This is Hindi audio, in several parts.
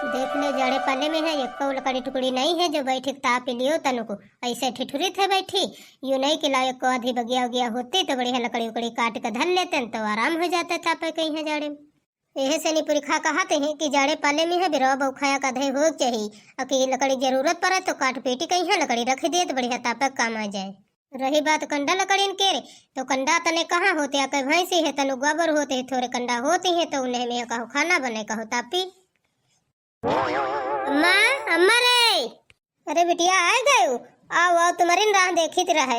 देख ले जड़े पाले में है एक लकड़ी टुकड़ी नहीं है जो बैठी ताप लियो तनु को ऐसे ठिठुरित है बैठी। यूं नहीं कि लायक को आधी बगिया उगिया होती तो बढ़िया लकड़ी उकड़ी काट कर धर लेते तो आराम हो जाता था पे कहीं है जाड़े। यह से नहीं पुरखा कहते हैं कि जाड़े पाले में है बिरवा बउखाया का धई हो चाहिए और कि लकड़ी जरूरत पड़े तो काट पेटी कहीं है लकड़ी रख दिए तो बढ़िया तापक काम आ जाए। रही बात कंडा लकड़ी के रे तो कंडा तने कहाँ होते आके भैंसी है तनु गोबर होते है थोड़े कंडा होती है तो उन्हें में कहो खाना बने कहो तापी। अम्मा अम्मा रे, अरे बिटिया आ गए आओ आओ तुम्हारी राह देखी रहे।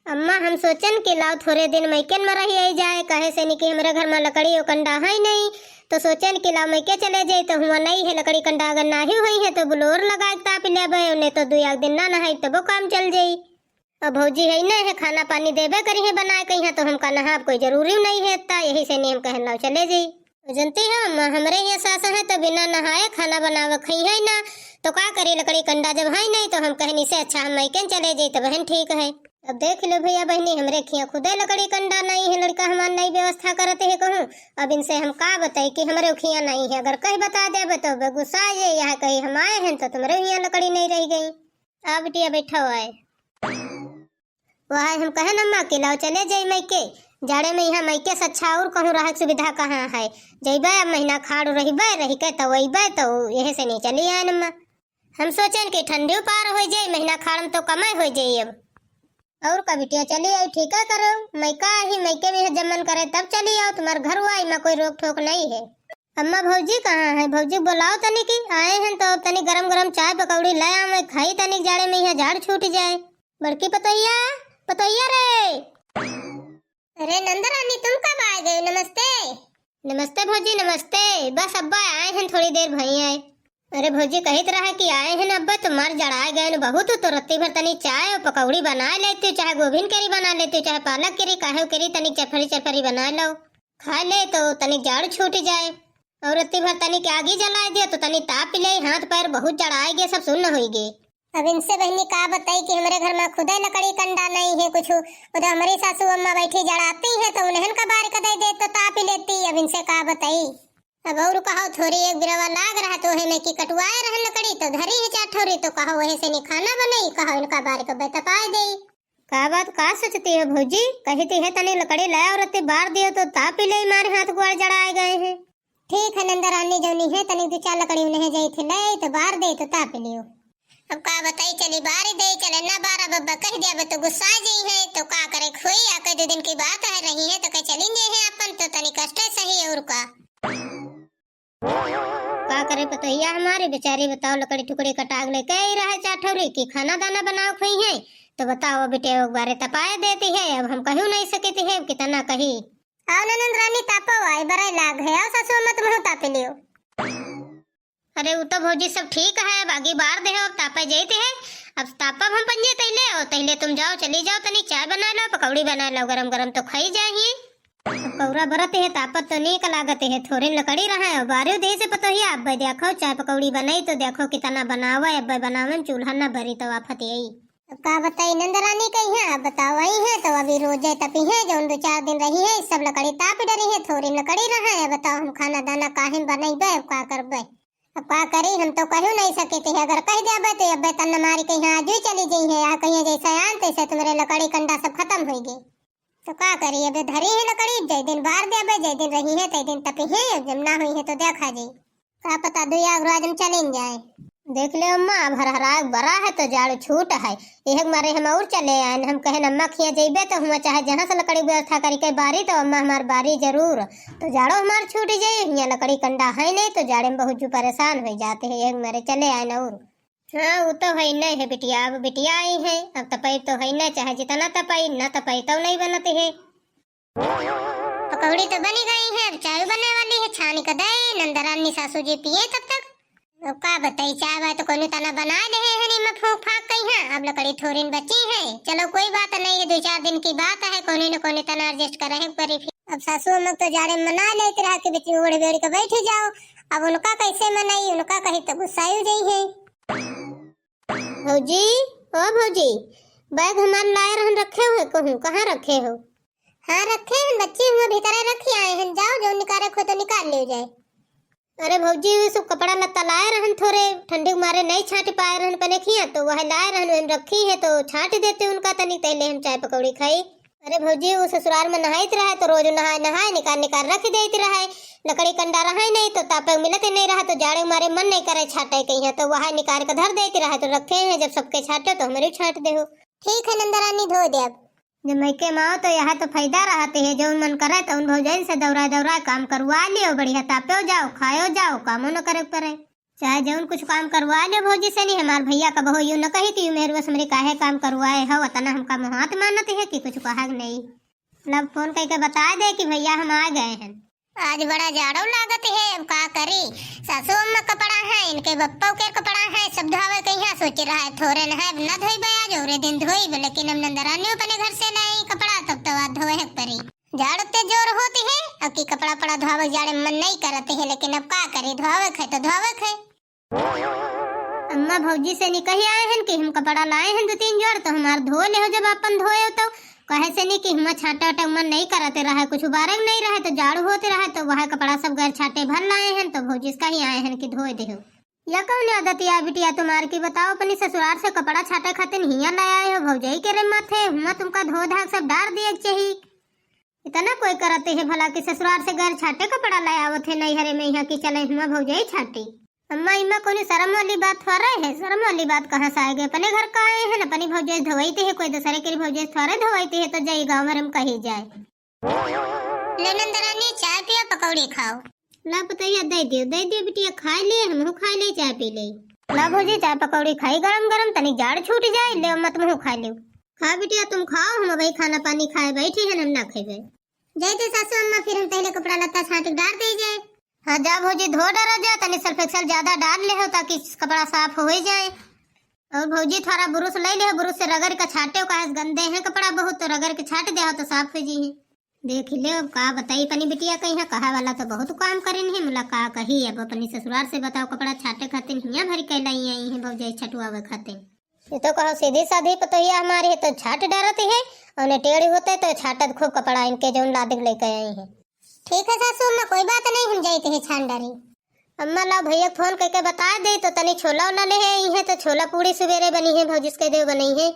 अम्मा हम सोचन कि लाओ थोड़े दिन मैकेन में रही आई जाए कहे से नहीं कि हमारे घर में लकड़ी और कंडा है नहीं तो सोचन कि लाओ मैके चले जाए तो हुआ नहीं है लकड़ी कंडा अगर ना ही हुई है तो बुलोर लगा ताप ले उन्हें तो 2 दिन ना नहाई तब वो काम चल जाई। अब भौजी है ना है खाना पानी देवे करी है बनाए कहीं है तो हमका नहा कोई जरूरी नहीं है इतना यही से नहीं हम कहन लाओ चले जाई। जनती है अम्मा हमारे यहाँ सास है तो बिना नहाए खाना बनावे खई है ना तो का करे लकड़ी कंडा जब है नहीं तो हम कहनी से अच्छा हम मैकेन चले जाई तो बहन ठीक है। अब देख लो भैया बहनी हमरे खिया खुदे लकड़ी कंडा नहीं है लड़का हमार नई व्यवस्था करते है कहूँ अब इनसे हम का बताई कि हमारे खिया नहीं है अगर कहीं बता दे तो गुस्सा आ जाए यहाँ कहीं हम आए हैं तो तुम्हारे यहाँ लकड़ी नहीं रह गई। अब बिटिया बैठा हुआ है वह हम कहे अम्मा कि लाओ चले जाए मैके जाड़े में यहाँ मैके से अच्छा और कहूँ रह सुविधा कहाँ है जैबे अब महीना खाड़ रहीबे रही के तो वहीबे तो यही से नहीं चली आए अम्मा। हम सोचें कि ठंडी पार हो जाए महीना खाड़ में तो कमाई हो जाए अब और का बिटिया चली आई ठीक है करो मैका ही मैके में जमन करे तब चली आओ तुम्हारे घर हुआ में कोई रोक ठोक नहीं है। अम्मा भौजी कहाँ है भौजी बुलाओ तनी की आए हैं तो तनी गरम गरम चाय पकौड़ी ले आओ मैं खाई तनी जाड़े में यहाँ झाड़ छूट जाए। बड़की पतैया पतैया रे, अरे नंदरानी तुम कब आ गए? नमस्ते। नमस्ते भौजी नमस्ते, बस अब्बा आए हैं थोड़ी देर भई आए। अरे भौजी कहित रहा कि आए हैं अब्बा तुम्हार जड़ाए गए बहुत तो रत्ती भर तनी चाय और पकौड़ी बना लेती चाहे गोभिन करी बना लेती चाहे पालक करी काहे करी तनी चरफरी चरफरी बना लो खा ले तो तनी जाड़ छूट जाए और रत्ती भर तनी के आगे जला दिया तो तनी ताप ले हाथ पैर बहुत जड़ाए गए सब सुन्न हो गए। अब इनसे बहनी का बताई कि हमारे घर में खुदा लकड़ी कंडा नहीं है कुछ उधर हमारी सासू अम्मा बैठी जड़ाती है तो उन्हें का बार कदे दे तो ताप लेती। अब इनसे का बताई अब और कहो थोड़ी एक बिरवा लाग रहा तो है मैं की कटवाए रह लकड़ी तो धरी है चाठौरी तो कहो वही से नहीं खाना बनाई कहो इनका बार को बेतपा दे। का बात का सोचती है भौजी कहती है तनी लकड़ी लाया और अति बार दियो तो ताप ले मारे हाथ गोड़ जड़ाए गए हैं। ठीक है नंदरानी जौनी है तनी 2-4 लकड़ी उन्हें जाई थे ले तो बार दे तो ताप लियो। अब का बताई चली बारी दे चले ना बारा बब्बा कह दिया तो गुस्सा जी है तो का करे खोई आके 2 दिन की बात है रही है तो कह चलेंगे है अपन तो तनी कष्ट सही और का करे पतैया हमारी बेचारी बताओ लकड़ी टुकड़ी कटाग ले कह रहा है चाठौरी की खाना दाना बनाओ खोई है तो बताओ बेटे एक बारे तपाए देती है अब हम कहूँ नहीं सकती है कितना कही आओ नंद रानी तापो आई बड़ा लाग है आओ सासू मत मुँह तापे लियो। अरे वो तो भौजी सब ठीक है बागी बार दे अब तापा जाते है अब तापा हम पंजे तैले और तैले तुम जाओ चली जाओ तनी चाय बना लो पकौड़ी बना लो गरम गरम तो खाई जाइए। कौरा बरत है तापत तो नहीं लागत है थोड़ी लकड़ी रहा है बारियो दे से पता ही अब देखो चाय पकौड़ी बनाई तो देखो कितना बनावा अब बनावे चूल्हा न भरी तो आफत यही। अब का बताई नंदरानी कही है अब बताओ वही है तो अभी रोज तपी है जो 2-4 दिन रही है सब लकड़ी ताप डरी है थोड़ी लकड़ी रहा है बताओ हम खाना दाना काहे बनैबे का करबे अब का करी हम तो कहू नहीं सकते है अगर कह देबे तो अब तन मारी कहीं आज ही चली गई है या कहीं जैसा आन तैसे तुम्हारे लकड़ी कंडा सब खत्म हो गई तो का करी अब धरी है लकड़ी जय दिन बार देबे जय दिन रही है तय दिन तपी है जब ना हुई है तो देखा जी का पता 2 आज हम चले जाए। देख ले अम्मा अब हरहरा बड़ा है तो जाड़ छूट है यह मारे हम और चले आए हम कहे अम्मा खिया जेबे तो हम चाहे जहाँ से लकड़ी व्यवस्था करी के बारी तो अम्मा हमार बारी जरूर तो जाड़ो हमार छूट जाए यहाँ लकड़ी कंडा है नहीं तो जाड़े में बहुत जो परेशान हो जाते हैं यह मारे चले आए न और हाँ वो तो है नहीं है बिटिया अब बिटिया आई है अब तपाई तो है नहीं चाहे जितना तपाई न तपाई तो नहीं बनती है। पकौड़ी तो बनी गई है अब चाय बनने वाली है छानी का दे नंदरानी सासू जी पिए तब तक अब का बताई चाय बात तो कोई तना बना दे है नहीं मैं फूक फाक गई है अब लकड़ी थोड़ी बची है चलो कोई बात नहीं है 2-4 दिन की बात है कोई न कोई तना एडजस्ट करे परी अब सासू हम तो जाड़े मना लेते रहा कि बेटी ओढ़ बेड़ के बैठी जाओ अब उनका कैसे मनाई उनका कही तो गुस्सा ही गई है। भौजी ओ भौजी बैग हमारे लाए रहन रखे हुए कहूँ कहाँ रखे हो? हाँ रखे हैं बच्ची हुए भीतर रखी आए हैं जाओ जो निकाले खो तो निकाल ले जाए। अरे भौजी वो सब कपड़ा लत्ता लाए रहन, थोड़े ठंडी के मारे नहीं छाट पाए रहन पने खिया, तो वह लाए रहन हम रखी है तो छाट देते उनका तनी तैले हम चाय पकौड़ी खाई। अरे भौजी वो ससुराल में नहाइत रहा तो रोज नहाए नहाए निकाल निकाल रख देते रहा, लकड़ी कंडा रहा नहीं तो तापे मिलते नहीं रहा, तो जाड़े मारे मन नहीं करे छाटे कहीं तो वह निकाल कर धर देते रहा, तो रखे हैं जब सबके छाटे तो हमारे छाट दे हो। ठीक है नंदरानी धो दे। अब जब मैके माओ तो यहाँ तो फायदा रहते है, जो मन करे तो उन भौजाइन से दौरा दौरा काम करवा लियो, बढ़िया तापे जाओ खाओ जाओ कामो न करे पड़े, चाहे जौन कुछ काम करवा लियो भौजी से। नहीं हमार भैया का बहू यूं न कही कि मेरे बस मेरे काहे काम करवाए हो, तना हमका मुहात मानत है कि कुछ कहा नहीं। मतलब फोन करके बता दे कि भैया हम आ गए हैं। आज बड़ा जाड़ो लागत है, अब का करी, सासू अम्मा कपड़ा है, इनके बप्पा के कपड़ा है, सब धोवे कहीं सोच रहा है थोड़े न है न धोई आज और दिन धोई, लेकिन हम नंदरानी अपने घर से नहीं कपड़ा तब तो आज धोए है परी। जाड़ ते जोर होती है, अब की कपड़ा पड़ा धोवे जाड़े मन नहीं करते है, लेकिन अब का करे धोवे खे तो धोवे खे। अम्मा भौजी से निकही आए हैं कि हम कपड़ा लाए हैं 2-3 जोड़, तो हमार धो ले हो, जब अपन धोए हो तो कहे से नहीं कि हम छाटा वटा मन नहीं करते रहा, कुछ बारंग नहीं रहे तो जाड़ू होते रहे, तो वह कपड़ा सब घर छाटे भर लाए हैं, तो भौजी का ही आए हैं कि धोए दे हो। या कौन आदत या बिटिया तुम्हार की बताओ, अपनी ससुराल से कपड़ा छाटे खातिर हिया लाए आए हो, भौजाई के रे मत है हुआ तुमका धो धाग सब डाल दिए चाहिए, इतना कोई करते है भला कि ससुराल से घर छाटे कपड़ा लाए आवत है, नहीं हरे में यहाँ की चले हुआ भौजाई छाटी। अम्मा इम्मा कोई शर्म वाली बात थोड़ा है, शर्म वाली बात कहाँ से आएगी, अपने घर का आए हैं, अपनी भौजाई धोईते है, कोई दूसरे की भौजाई थोड़े धोईते है, तो जाई गाँव में हम कहीं जाए। ले नंदरानी चाय पिया पकौड़ी खाओ। ला बताइए दे दियो बिटिया, खा ले हम खा ले चाय पी ले। ला भौजी चाय पकौड़ी खाई गरम गरम, तनी जाड़ छूट जाए, ले मत मुँह खा ले। खा बिटिया तुम खाओ, हम वही खाना पानी खाए बैठी है, हम ना खेबे। जैसे सासू अम्मा फिर हम पहले कपड़ा लत्ता छाट डाल दे जाए। हाँ जा भौजी धो डरा जा, तनी सर्फ एक्सेल ज्यादा डाल ले हो ताकि कपड़ा साफ हो जाए। और भौजी थोड़ा बुरुस ले ले, बुरुस से रगड़ का छाटे का गंदे हैं कपड़ा बहुत, तो रगड़ के छाट दे तो साफ हो जी। देख ले अब का बताई अपनी बिटिया कहीं कहा वाला तो बहुत काम करें है, मुला का कही अब अपनी ससुराल से बताओ कपड़ा छाटे खातिर हिया भरी कैलाई आई है भौजाई छटुआवे खातिर। ये तो कहो सीधी साधी पतोहिया हमारी है तो छाट डरती है, और टेढ़ी होते तो छाटत खूब कपड़ा इनके जो लादिक लेके आई है। ठीक है सासू अम्मा कोई बात नहीं, हम जाते हैं छान डारी। अम्मा ला भैया फोन करके बता दे तो तनी छोला वाला ले आई है, तो छोला पूड़ी सवेरे बनी है भौजी के देव बनी है,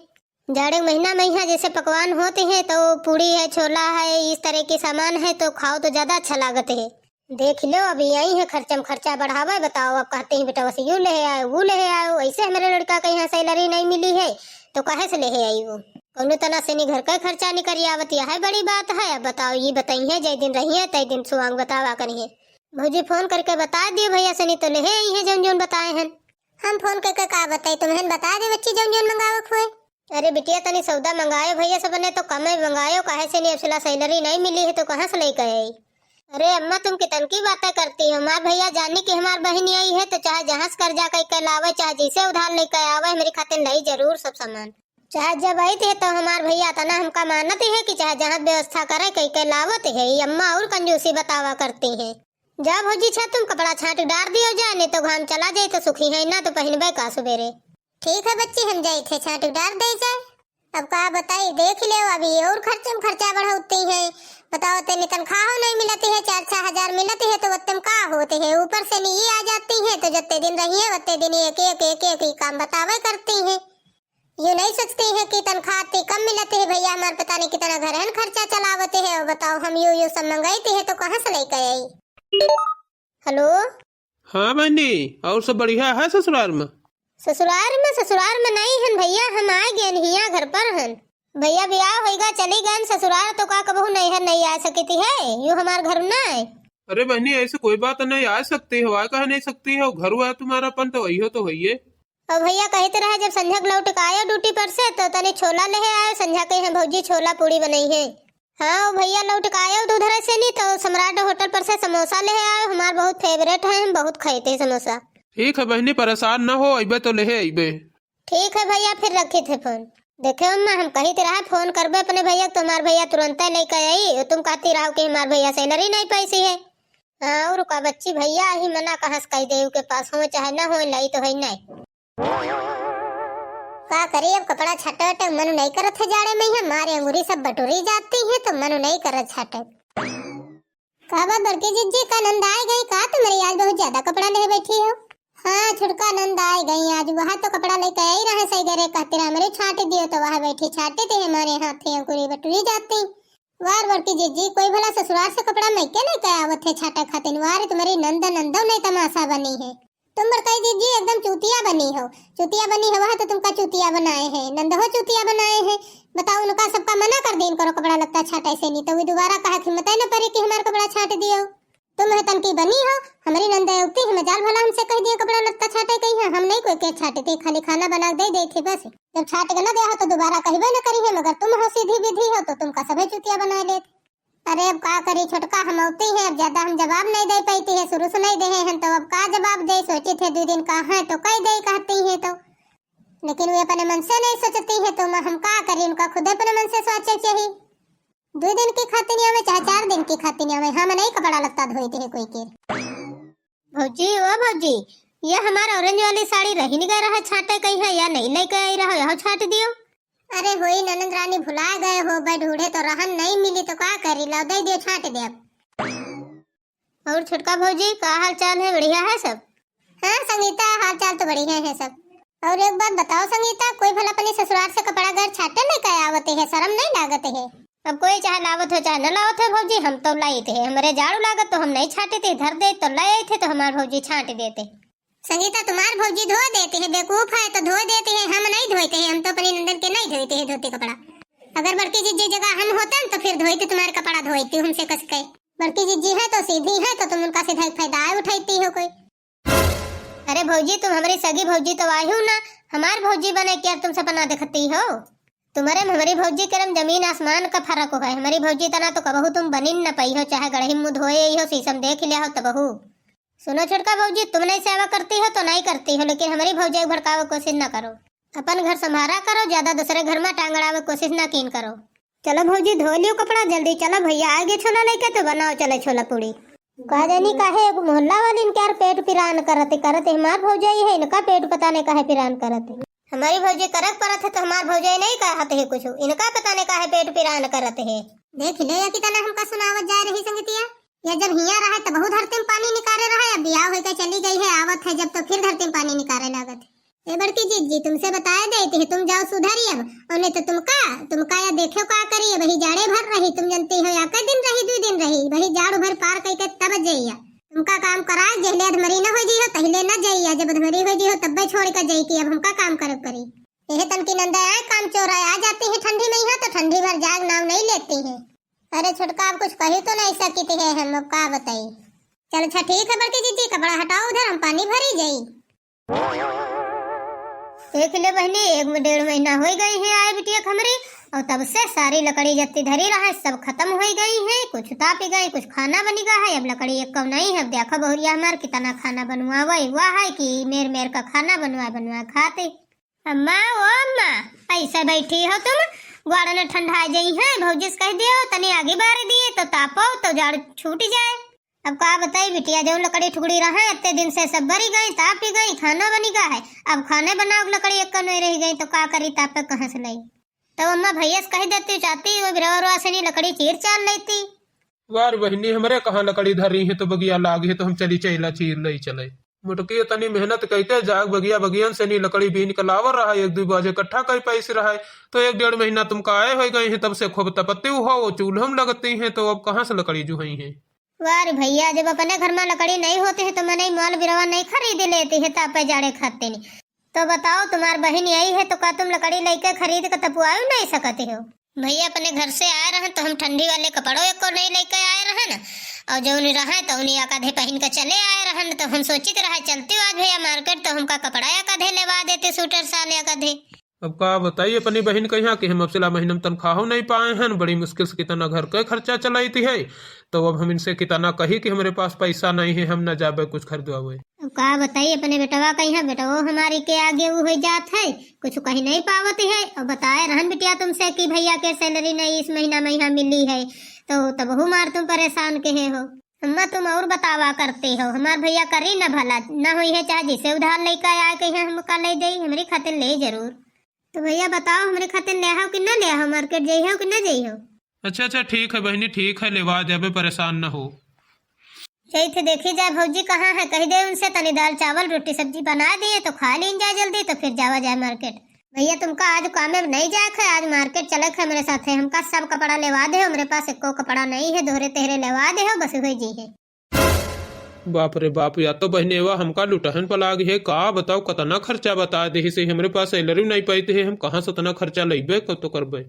जाड़े महीना में यहाँ जैसे पकवान होते हैं तो पूड़ी है छोला है इस तरह के सामान है, तो खाओ तो ज्यादा अच्छा लागत है। देख लो अभी यही है खर्चम खर्चा बढ़ावा, बताओ अब कहते हैं बेटा बस यू ले आयो वो ले आयो, ऐसे हमारे लड़का का यहाँ सैलरी नहीं मिली है तो कहे से ले आई वो, कौनो तना से नहीं घर का खर्चा नहीं करी आवत, यह है बड़ी बात है। अब बताओ ये बताइए जय दिन रही है तय दिन सुहाग बतावा करिए। भौजी फोन करके बता दियो भैया से नहीं तो ले आई है जौन जौन बताए हैं। हम फोन करके का बताई तुम्हें बता दे बच्ची जौन जौन मंगावत हुए। अरे बिटिया तनी सौदा मंगायो भैया से बने तो कम मंगायो, काहे से नहीं अब सैलरी नहीं मिली है तो कहाँ से लेकर आई। अरे अम्मा तुम कितन की बातें करती हो, हमार भैया जाने की हमार बहन आई है तो चाहे जहाँ से कर्जा कई लावे चाहे जैसे उधार लेकर आवे मेरी खातिर नहीं जरूर सब सामान, चाहे जब आई थे तो हमार भैया तना हमका मानते है कि चाहे जहाँ व्यवस्था करे कई लावत है, अम्मा और कंजूसी बतावा करती है। जा भौजी छा तुम कपड़ा छाट डाल दियो जा, नहीं तो घाम चला जाए तो सुखी है ना तो पहनबे का सुबेरे। ठीक है बच्ची हम जाए थे छाट डाल दे जाए। अब का बताई देख ले अभी और खर्चा बढ़ाती है, बताओ तेने तनख्वाह नहीं मिलती है, 4-6 हजार मिलती है तो वत्तम का होते है, ऊपर से नहीं आ जाती है तो जत्ते दिन रही है वत्ते दिन एक काम बतावे करती है। ये नहीं सोचती है कि तनख्वाह कम मिलती है, भैया हमारे पता नहीं कितना घर खर्चा चलावते है, और बताओ हम यू सब मंगाई है तो कहाँ से लेकर आई। हेलो हाँ बहनी और सब बढ़िया है ससुराल में? ससुराल में नहीं हन भैया, हम आ गए हिया घर पर हन भैया, ब्याह होगा चली गए ससुराल तो का कबहू नहीं आ सकती है, यू हमारे घर ना है। अरे बहनी ऐसे कोई बात नहीं, आ सकती हो, आ कह नहीं सकती हो, घर हुआ तुम्हारा पन तो वही हो तो वही है। और भैया कहते रहे जब संध्या लौट के आयो ड्यूटी पर से तो तने छोला ले आयो, संध्या के यहाँ भौजी छोला पूड़ी बनाई है। हाँ भैया लौट के आयो तो उधर से नहीं तो सम्राट होटल पर से समोसा ले आयो, हमारे बहुत फेवरेट है, हम बहुत खाते हैं समोसा। ठीक है बहनी परेशान न हो, अबे तो ले अबे। ठीक है भैया फिर रखे थे फोन। देखे अम्मा हम कही रहा फोन करबे अपने भैया तो हमारे भैया तुरंत लेकर आई, तुम कहती रहो कि हमारे भैया सैलरी नहीं पैसी है। हाँ और का बच्ची भैया ही मना कहाँ से कही दे के पास हो चाहे ना हो लाई तो है नहीं का करी। अब कपड़ा छाटे मनु नहीं करत है जाड़े में, हमारे अंगूरी सब बटोरी जाती है तो मनु नहीं करत छाटे। का बात बड़की जीजी का नंद आए गई का तुम्हारी आज बहुत ज्यादा कपड़ा ले बैठी हो। हाँ छुड़का नंद आए गई आज, वहाँ तो कपड़ा लेकर आई रहे सही करे कहते हमारे छाटे दियो तो वहाँ बैठी छाटे थे हमारे हाथे अंकुरी बटुरी जाती। वार बड़की जीजी कोई भला ससुराल से कपड़ा मैं क्या नहीं कहा आवत है छाटा खाते वार तुम्हारी नंद नंदो नहीं तमाशा बनी है। तुम बड़काई जीजी एकदम चूतिया बनी हो, चूतिया बनी हो वहाँ तो तुमका चूतिया बनाए हैं, नंद हो चूतिया बनाए हैं। बताओ उनका सबका मना कर देन करो कपड़ा लगता छाटा से नहीं तो वो दोबारा कहा कि मत न पड़े कि हमारा कपड़ा छाट दियो। तुम है तनकी बनी हो हमारी नंदा उगती है मजाल भला हमसे कह दिया कपड़ा लगता छाटे कही है, हम नहीं कोई के छाटे थे खाली खाना बना दे थे बस। जब छाट के न दे हो तो दोबारा कहबे न करी है, मगर तुम हो सीधी विधि हो तो तुमका सभी चुतिया बना लेते। अरे अब का करी छोटका हम होती है, अब ज्यादा हम जवाब नहीं दे पाती है, शुरू से नहीं दे हैं तो अब का जवाब दे। सोची थे 2 दिन कहा है तो कह दे कहती है तो, लेकिन वे अपने मन से नहीं सोचती है तो हम का करी, उनका खुद अपने मन से सोचे चाहिए। 2 दिन की खाती नहीं हमें चाहे 4 दिन की खाती नहीं हमें, हम नहीं कपड़ा लगता धोते है कोई के। भौजी ओ भौजी ये हमारा ऑरेंज वाली साड़ी रही नहीं गई रहा छाटे कहीं है या नहीं लेके आई रहा यह छाट दियो। अरे होई ननद रानी भुला गए हो भाई ढूंढे तो रहन नहीं मिली तो क्या करी ला दे दियो छाट दे अब। और छुटका भौजी का हाल चाल है बढ़िया है सब। हाँ संगीता हाल चाल तो बढ़िया है सब। और एक बात बताओ संगीता कोई भला अपने ससुराल से कपड़ा घर छाटे नहीं कहे आवते है, शर्म नहीं लागत है। अब कोई चाहे लावत हो चाहे न लावत हो भौजी हम तो लाई थे, हमारे झाड़ू लागत तो हम नहीं छाटे थे, धर दे तो लाए थे तो हमारे भौजी छाट देते। संगीता तुम्हारे भौजी धो देते हैं, बेवकूफ है तो धो देते हैं, हम नहीं धोते हैं, हम तो अपनी नंदन के नहीं धोते हैं धोते कपड़ा। अगर बड़की जीजी जगह हम होते तो फिर धोते तुम्हारे कपड़ा धोती हमसे कस के। बड़की जीजी है तो सीधी है तो तुम उनका सीधा फायदा उठाती हो कोई। अरे भौजी तुम हमारी सगी भौजी तो आई हो ना, हमारे भौजी बने क्या तुम सपना दिखती हो। तुम्हारे हमारी भौजी के रम जमीन आसमान का फर्क हो है, हमारी भौजी तना तो कबहू तुम बनी न पाई हो, चाहे गढ़ी मुँह धोए हो शीशम देख लिया हो तबहू। सुनो छोटका भौजी तुम नहीं सेवा करती हो तो नहीं करती हो, लेकिन हमारी भौजी भड़कावे कोशिश न करो, अपन घर संभारा करो, ज्यादा दूसरे घर में टांगड़ावे कोशिश न कीन करो। चलो भौजी धो लियो कपड़ा जल्दी, चलो भैया आगे छोला लेके तो बनाओ चले छोला पूड़ी। कह देनी काहे एक मोहल्ला वाली इनके पेट पिरान करते हमार भौजाई है इनका पेट पता नहीं काहे पिरान करते। हमारी भौजी करक परत है तो हमार भौजाई नहीं कहते है कुछ, इनका पता नहीं काहे पेट पिरान करते है। देख ले या कितना हमका सुनावत जा रही संगतिया, या जब हिया रहा तो बहुत धरती में पानी निकाले रहा है, अब ब्याह होकर चली गई है आवत है जब तो फिर धरती में पानी निकाले लागत है। ए बड़की जीजी तुमसे बताया देती है तुम जाओ सुधरी अब, और नहीं तो तुमका या देखो क्या करिए वही जाड़े भर रही तुम जानती हो या कई दिन रही 2 दिन रही वही जाड़ भर पार करके तब जाइया। तुमका काम कराए जहले अधमरी न हो जी हो तहिले न जाइया, जब अधमरी हो जी हो तब छोड़ कर जाई कि अब हमका काम करे पड़ी। यह तन की नंदा आए काम चोराए आ जाती है ठंडी में यहाँ तो ठंडी भर जाग नाव नहीं लेती है। अरे छोटका आप कुछ कही तो नहीं सकती है हम अब का बताई। चल अच्छा ठीक है बड़की जीजी कपड़ा हटाओ उधर हम पानी भरी जाई। देख ले बहनी 1-1.5 महीना हो गई है आए बिटिया हमरी, और तब से सारी लकड़ी जत्ती धरी रहा है सब खत्म हो गई है, कुछ तापी गई कुछ खाना बनी गया है, अब लकड़ी एक कम नहीं है। देखो बहुरिया हमार कितना खाना बनवावा हुआ है कि मेर का खाना बनवा खाते। अम्मा ओ अम्मा ऐसा बैठी हो तुम, ग्वाड़ा ने ठंडा जाई है भौजी से कह दियो तनी आगे बार दिए तो तापो तो जाड़ छूट जाए। अब का बताई बिटिया जो लकड़ी ठुकड़ी रहा इतने दिन से सब भरी गई तापी गई खाना बनी गया है, अब खाने बनाओ लकड़ी एक नहीं रह गई तो का करी तापे कहाँ से लाई। तो अम्मा भैया से कह देती चाहती वो बिरवा से नहीं लकड़ी चीर चाल लेती। वार बहनी हमारे कहाँ लकड़ी धर रही है तो बगिया लाग है तो हम चली चला चीर नहीं चले मुटकी तनी मेहनत कहते जाग बगिया बगियन से नहीं लकड़ी बीन का लावर रहा है 1-2 बाजे इकट्ठा कई पैसे रहा है तो 1-1.5 महीना तुमका आए हो गए हैं तब से खूब तपत्ते हो वो चूल्हों में लगती हैं तो अब कहाँ से लकड़ी जुहाई है। वार भैया जब अपने घर में लकड़ी नहीं होती है तो मैंने माल बिरवा नहीं खरीद लेती है तापे जाड़े खाते नहीं। तो बताओ तुम्हारी बहन यही है तो का तुम लकड़ी लेके खरीद कर तपुआ नहीं सकते हो। भैया अपने घर से आए रहे तो हम ठंडी वाले कपड़ों एक को नहीं लेके आए रहे ना, और जो उन्हें रहा तो उन्हें आकाधे पहन के चले आए रहे तो हम सोचित रहे चलती आज भैया मार्केट तो हमका कपड़ा आकाधे लेवा देते सूटर साल आकाधे। अब का बताइए अपनी बहन के यहाँ कि हम अब सिला महीने में तनख्वाह नहीं पाए हैं, बड़ी मुश्किल से कितना घर का खर्चा चलाई थी है, तो अब हम इनसे कितना कही कि हमारे पास पैसा नहीं है हम न जाबे कुछ खरीदवावे। अब का बताइए अपने बेटवा का यहाँ बेटवा हमारी के आगे वो हो जात है कुछ कहीं नहीं पावती है, और बताए रहन बिटिया तुमसे कि भैया के सैलरी नहीं इस महीना में यहाँ मिली है तो तब मार तुम परेशान के हो। अम्मा तुम और बतावा करते हो हमार भैया करी न भला न हुई है चाहे जिसे उधार लेकर आए के हमका ले जाई हमारी खातिर ले जरूर। तो भैया बताओ हमारे खातिर ले आओ कि न ले आओ, मार्केट जाइ हो कि न जाइ हो। अच्छा ठीक है बहनी ठीक है लेवा जाबे परेशान न हो। यही थे देखी जाए भौजी कहाँ है, कही दे उनसे तनी दाल चावल रोटी सब्जी बना दिए तो खा लीन जाए जल्दी, तो फिर जावा जाए मार्केट। भैया तुमका आज काम में नहीं जाए है, आज मार्केट चले है मेरे साथ है। हमका सब कपड़ा लेवा दे हो, मेरे पास एको कपड़ा नहीं है, दोहरे तेहरे लेवा दे हो, बस हुई जी है। बाप रे बाप, या तो बहनेवा हमका लुटहन पलाग है का। बताओ कतना खर्चा बता दे से, हमरे पास सैलरी नहीं पाई थे, हम कहाँ से उतना खर्चा लेबे तो करबे।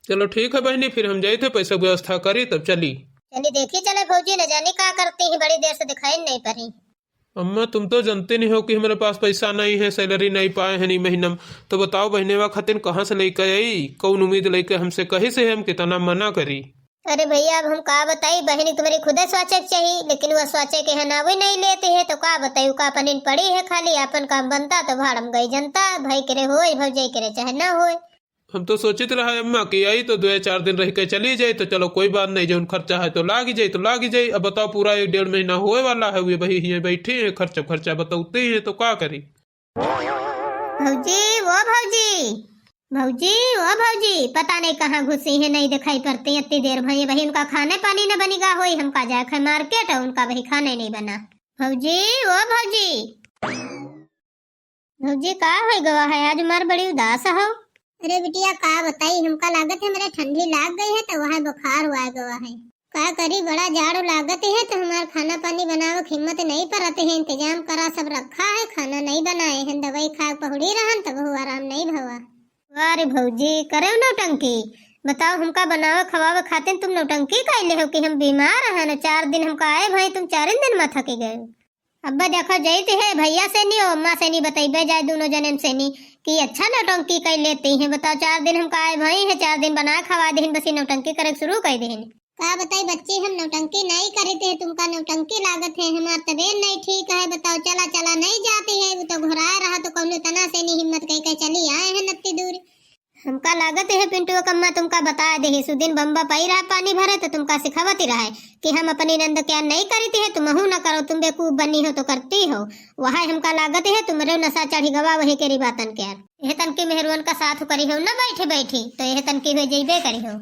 चलो ठीक है बहनी, फिर हम जाए थे पैसा व्यवस्था करी तब चली। चली देखी चले भौजी, न जाने क्या करती है, बड़ी देर से दिखाई नहीं पड़ी। अम्मा तुम तो जानते नहीं हो कि हमारे पास पैसा नहीं है, सैलरी नहीं पाए हैं नहीं महीना में, तो बताओ बहनेवा खातिर कहाँ से लेकर आई, कौन उम्मीद लेकर हमसे कही से हम कितना मना करी। अरे भैया अब हम का बताई, बहनी तुम्हारी खुद सोचे चाहिए, लेकिन वह सोचे के है ना भी नहीं लेते है, तो का बताई का पनीन पड़ी है, खाली अपन काम बनता तो भाड़म गई जनता, भाई करे होए भौजाई करे चाहे ना होए। हम तो सोचित रहा अम्मा कि आई तो 2-4 दिन रह के चली जाए तो चलो कोई बात नहीं, जो खर्चा है तो लागी जाए तो लागी जाए। अब बताओ पूरा 1-1.5 महीना होए वाला है, वे भाई यहाँ बैठे हैं, खर्चा बताते हैं तो क्या करी। भौजी वो भौजी, भौजी वो भौजी, पता नहीं कहाँ घुसी है, नहीं दिखाई पड़ती इतनी देर। भाई भाई उनका खाने पानी न बनेगा होई, हमका जाए है मार्केट और उनका भाई खाने नहीं बना। भौजी वो भौजी, भौजी का हो गवा है, आज मार बड़ी उदास हो। अरे बिटिया का बताई, हमका लागत है मेरे ठंडी लाग गई है, तो वहाँ बुखार हुआ गवा है। का करी, बड़ा जाड़ो लागत है, तो हमारा खाना पानी बनावे हिम्मत नहीं पड़ते है, इंतजाम करा सब रखा है, खाना नहीं बनाए हैं, दवाई खा पहुड़ी रहन तब आराम नहीं भवा। अरे भौजी करे नौटंकी, बताओ हमका बनावे खवावे खातिर तुम नौटंकी कैले हो कि हम बीमार है न। 4 दिन हमका आए भाई, तुम 4 दिन में थके गए। अब्बा देखो जाते है भैया से नहीं और अम्मा से नहीं बताइबे जाए, दोनों जने से नहीं कि अच्छा नौटंकी कर लेते हैं। बताओ 4 दिन हमका आए भाई है, 4 दिन बना खवा दे, बस नौटंकी करे शुरू कर दे। का बताई बच्ची, हम नौटंकी नहीं करते हैं, तुमका नौटंकी लागत है, हमारा तबीयत नहीं ठीक है। बताओ चला चला नहीं जाती है, वो तो घुराए रहा तो कौन तना से नहीं हिम्मत कह चली आए हैं नत्ती दूर। हमका लागत है पिंटू कम्मा तुमका बता दे, सुदिन बम्बा पाई रहा पानी भरे तो तुमका सिखावती रहा है कि हम अपनी नंद क्या नहीं करती है, तुम न करो, तुम बेकूफ बनी हो तो करती हो। वह हमका लागत है तुम्हारे नशा चढ़ी गवा वही केरी बातन के यह तन की मेहरवन का साथ करी हो न बैठी बैठी, तो यह तन की हो जइबे करी हो।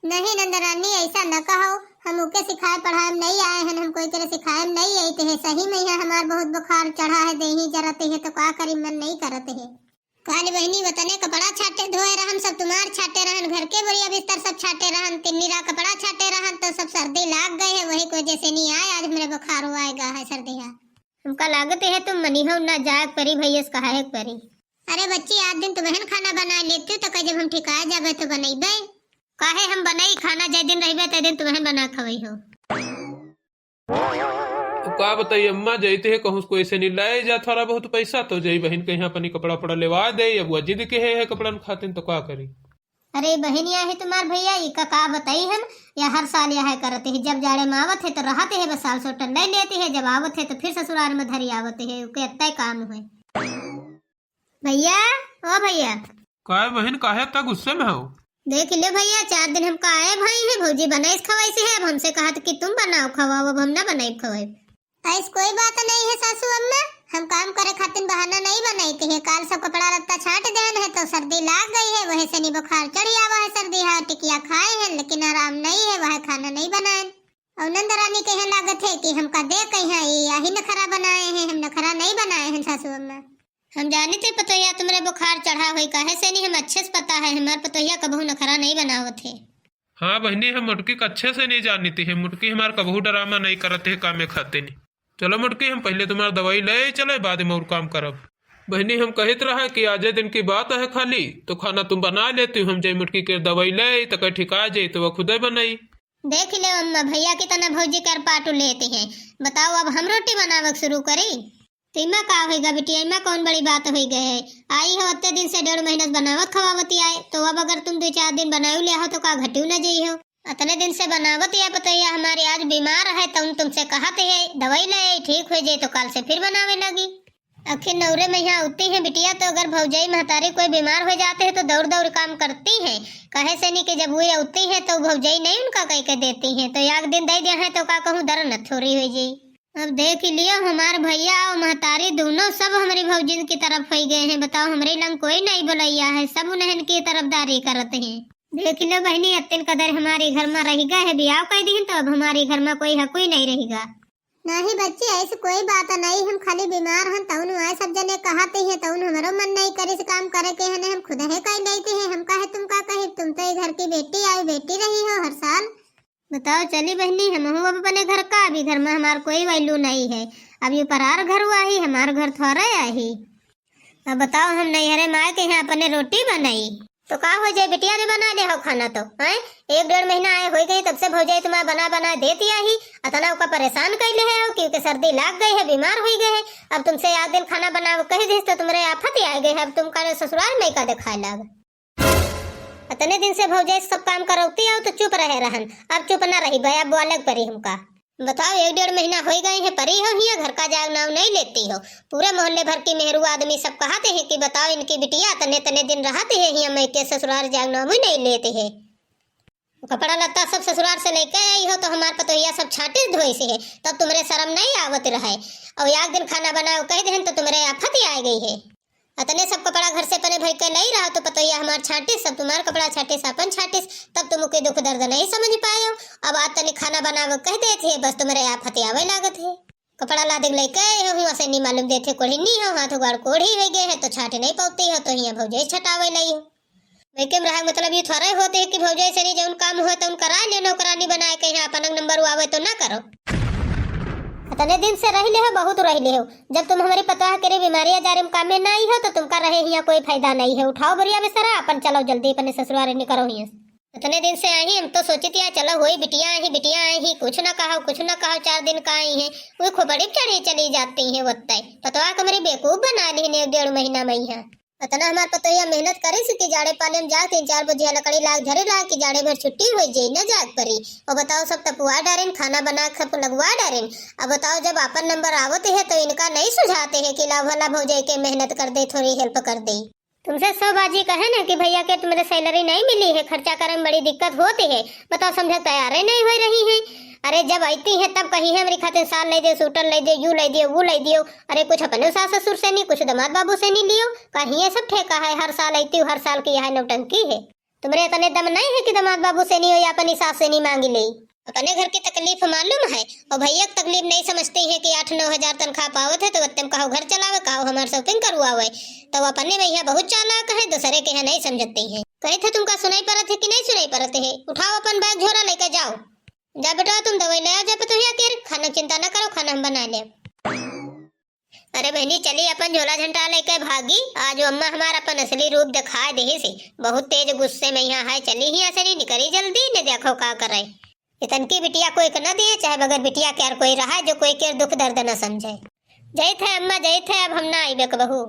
नहीं नंदरानी ऐसा न कहो, हम उके सिखाए पढ़ाए नहीं आए हैं, हम कोई तरह सिखाए नहीं आई थे। सही में है हमार बहुत बुखार चढ़ा है, देही जरते है तो का करी, मन नहीं करते है। काली बहनी वतने कपड़ा छाटे धोए रहन, सब तुम्हार छाटे रहन, घर के बढ़िया बिस्तर सब छाटे रहन, तिन्नीरा कपड़ा छाटे रहन, तो सब सर्दी लाग गए है, वही को जैसे नहीं आए, आज मेरे बुखार हुआ है सर्दी है। हमका लागत है तुम मनी हो न जाए परी भैया कहा है परी। अरे बच्ची आज दिन तुम्हें खाना बना लेते तो जब हम ठिकाए जाबे तो बनैबे, काहे हम बनाई खाना जै दिन रहबे तै दिन तुम्हें बना खवई हो। तो का बताइए अम्मा, जाते है कहूँ को ऐसे नहीं लाए जा, थोड़ा बहुत पैसा तो जाई बहन के यहाँ अपनी कपड़ा पड़ा लेवा दे, अब वो जिद के है कपड़ा खातिर तो का करी। अरे बहनिया है तुम्हार भैया का बताई हम, या हर साल यह करते है, जब जाड़े में आवत है तो रहते है, बस साल सोटर नहीं लेते है, जब आवत है तो फिर ससुराल में धरी आवते है, उके इतना काम है। भैया ओ भैया, का बहन काहे तक गुस्से में हो। देख ले भैया 4 दिन हमका आए भाई है, भौजी बनाई खवाई से है, अब हमसे कहा कि तुम बनाओ खवाओ, अब हम ना बनाई खवाई। ऐसी कोई बात नहीं है सासू अम्मा, हम काम करे खातिर बहाना नहीं बनाते है। काल सब कपड़ा लत्ता छाट देन है तो सर्दी लाग गई है, वही से नहीं बुखार चढ़ी आवा है, सर्दी है, टिकिया खाए हैं लेकिन आराम नहीं है, वह खाना नहीं बनाए। और नंदरानी कहे लागत है कि हमका दे कहीं यही नखरा बनाए हैं, हम नखरा नहीं बनाए हैं सासू अम्मा। हम जानी थे पतोहिया तुम्हारे बुखार चढ़ा हुई, काहे से नहीं, हम अच्छे से पता है, हमारे पतोहिया कबहू नखरा नहीं बनावत है। हाँ बहनी, हम मुटकी को अच्छे से नहीं जानती है, मुटकी हमारे कबहू ड्रामा नहीं करते है, काम में खाते नहीं। चलो मुटकी हम पहले तुम्हारा दवाई ले चले, बाद में और काम करब। बहनी हम कहत रहा कि आज दिन की बात है खाली, तो खाना तुम बना लेती हो, हम जाए मुटकी के दवाई ले तो कहीं ठिका जाये तो वह खुद बनाई। देख ले अम्मा, भैया की तना भौजी कर पाटू लेते हैं। बताओ अब हम रोटी बनावक शुरू करी, तीमा का होगा बिटिया, इमा कौन बड़ी बात हो गई है। आई हो उतने दिन से 1.5 महीना बनावत खवावती आए, तो अब अगर तुम 2-4 दिन बनाऊ ले हो तो का घटियो न जाई हो। इतने दिन से बनावत या पतैया हमारी आज बीमार है, तो तुमसे कहते है दवाई ले ठीक हो जाए तो कल से फिर बनावे लगी। आखिर नौरे में यहाँ उठती है बिटिया, तो अगर भौजाई महतारी कोई बीमार हो जाते हैं तो दौड़ दौड़ काम करती है, कहे से नहीं कि जब वो उठती है तो भौजाई नहीं उनका कह के देती है, तो एक दिन दे दिया है तो का कहूँ दर न थोड़ी हो जाये। अब देख लियो हमारे भैया और महतारी दोनों सब हमारी भौजिन की तरफ हो गए हैं। बताओ हमारे लंग कोई नहीं बुलाया है, सब उन्हें की तरफदारी करते हैं। देख लो बहनी, अत्यंत कदर हमारे घर में रहेगा है, ब्याह कर दी तो अब हमारे घर में कोई हक ही नहीं रहेगा। नहीं बच्चे ऐसे कोई बात नहीं, हम खाली बीमार हन तउन आए सब जने कहते हैं तउन हमारो मन नहीं करे से काम करे के हने हम खुद है कह लेते हैं। हम कहे तुम का कहे, तुम तो ये घर की बेटी आई बेटी रही हो हर साल। बताओ चली बहनी, हम हूँ अब अपने घर का, अभी घर में हमारा कोई वैल्यू नहीं है। अब ये परार घर हुआ ही, हमारा घर थोड़ा आई। अब बताओ हम नैहरे माए के यहाँ अपने रोटी बनाई तो का हो जाए, बिटिया ने बना ले हो खाना तो है। 1-1.5 महीना आए हो गई तब से भौजाई तुम्हारा बना बना देती आई, अतना उसका परेशान कर ले हो क्योंकि सर्दी लाग गई है, बीमार हो गए है। अब तुमसे आज दिन खाना बनाओ कही दी तो तुम्हारे आफत ही आ गई है। अब तुम का ससुराल में का दिखाए लाग, इतने दिन से भौजाई सब काम करौती हो तो चुप रहे रहन, अब चुप ना रही भैया वो अलग परी हमका। बताओ 1-1.5 महीना हो गए हैं परी हो हिया, घर का जाग नाव नहीं लेती हो। पूरे मोहल्ले भर की मेहरू आदमी सब कहते हैं कि बताओ इनकी बिटिया तने तने दिन रहते हैं हिया, मैं के ससुराल जाग नाव भी नहीं लेते हैं। कपड़ा लत्ता सब ससुराल से लेके आई हो तो हमार पतोहिया सब छाटे धोई से है, तब तुम्हारे शर्म नहीं आवत रहे। और एक दिन खाना बनाओ कह दे तो तुम्हारे आफत ही आ गई है। अतने सब कपड़ा घर से पने भर के नहीं रहा तो पतोहिया हमार छाटे सब तुम्हारा कपड़ा छाटे अपन छाटे, तब तुम के दुख दर्द नहीं समझ पाए हो। अब आज तने खाना बनावे कह देते है बस तुम्हारे आफत आवे लागत है। कपड़ा ला देख लेके हूँ ऐसे नहीं मालूम देते कोढ़ी नहीं हो, हाथ उगाड़ कोढ़ी हो गए है तो छाटे नहीं पाती हो तो यहाँ भौजाई छटावे नहीं हो। वैकेम रहा मतलब ये थोड़ा होते है कि भौजाई से नहीं जो काम हुआ तो उन करा ले, नौकरानी बनाए के यहाँ अपन नंबर आवे तो ना करो। इतने दिन से रह ले हो, बहुत रह ले हो। जब तुम हमारी पता करे बीमारियां जा रही काम में नहीं हो तो तुमका रहे हिया कोई फायदा नहीं है। उठाओ बढ़िया बेसरा अपन चलो जल्दी अपने ससुराल नहीं करो हिया। इतने दिन से आई हम तो सोची थी चलो वही बिटिया आई कुछ ना कहो 4 दिन का आई है वो खोपड़ी चढ़ी चली जाती है। वत्ता पतवा कमरी बेकूफ बना ली 1-1.5 महीना में यहाँ। इतना हमारे पतोहिया मेहनत करे से कि जाड़े पाले में जा 3-4 बजे लकड़ी लाग झरे लाग कि जाड़े भर छुट्टी हो जाए ना जाग परी। और बताओ सब तपुआ डारेन खाना बना सब लगवा डारेन। अब बताओ जब अपन नंबर आवते है तो इनका नहीं सुझाते है कि ला भला भौजाई के मेहनत कर दे, थोड़ी हेल्प कर दे। तुमसे सब बाजी कहे ना कि भैया के तुम्हारे सैलरी नहीं मिली है, खर्चा करने में बड़ी दिक्कत होती है। बताओ समझे तैयार नहीं हो रही है। अरे जब आती है तब कही है मेरी खातिर साल ले दे, सूटर ले दे, यू ले दियो वो ले दियो। अरे कुछ अपने सास ससुर से नहीं, कुछ दामाद बाबू से नहीं लियो, कहीं ये सब ठेका है। हर साल आती हूँ, हर साल की यह नौटंकी है। तुम्हारे इतने दम नहीं है कि दामाद बाबू से नहीं हो या अपनी सास से नहीं मांगी ले। अपने घर की तकलीफ मालूम है और भैया की तकलीफ नहीं समझते हैं कि 8-9 हजार तनख्वाह पावत है तो तुम कहो घर चलावे, कहो हमारे शॉपिंग करवावे। तो अपने भैया बहुत चालाक है, दूसरे के यहाँ नहीं समझते हैं। कहे थे तुमका सुनाई पड़त है कि नहीं सुनाई पड़त है। उठाओ अपन बैग झोरा लेकर जाओ, जा बेटा तुम दवाई ले आओ। जब तो के खाना चिंता न करो, खाना हम बना ले। अरे बहनी चली अपन झोला झंटा लेकर भागी। आज अम्मा हमारा अपन असली रूप दिखा दे से, बहुत तेज गुस्से में यहाँ है। चली ही ऐसे नहीं निकली जल्दी ने देखो का करे। इतन की बिटिया कोई न दिए चाहे बगैर बिटिया क्या कोई रहा जो कोई के दुख दर्द न समझे। जय थे अम्मा जय थे, अब हम ना आई बेक बहू।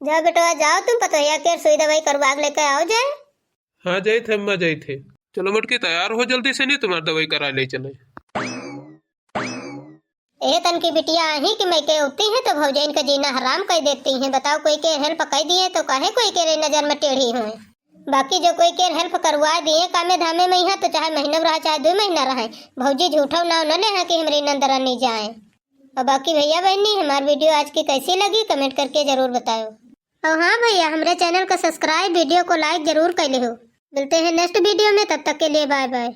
जाओ बेटा जाओ, तुम पतोहिया के सुई दवाई करवा लेकर आओ जाए। हाँ जय थे अम्मा जय थे। चलो मटकी तैयार हो जल्दी से, नहीं तुम्हारी दवाई करा ले चले। तन की बिटिया ही कि मैं के उठती है तो भौजाइन का जीना हराम कर देती हैं। बताओ कोई के हेल्प कर दिए तो कहे कोई के नजर में टेढ़ी हुए। बाकी जो कोई के हेल्प करवा दिए कामे धामे में यहाँ तो चाहे महीना रहा चाहे 2 महीना रहे, भौजी झूठा ना न ले कि हमारी नंदरा नहीं जाए। और बाकी भैया बहनी हमारी वीडियो आज की कैसी लगी कमेंट करके जरूर बताओ। और हाँ भैया हमारे चैनल को सब्सक्राइब, वीडियो को लाइक जरूर कर ले हो। मिलते हैं नेक्स्ट वीडियो में, तब तक के लिए बाय बाय।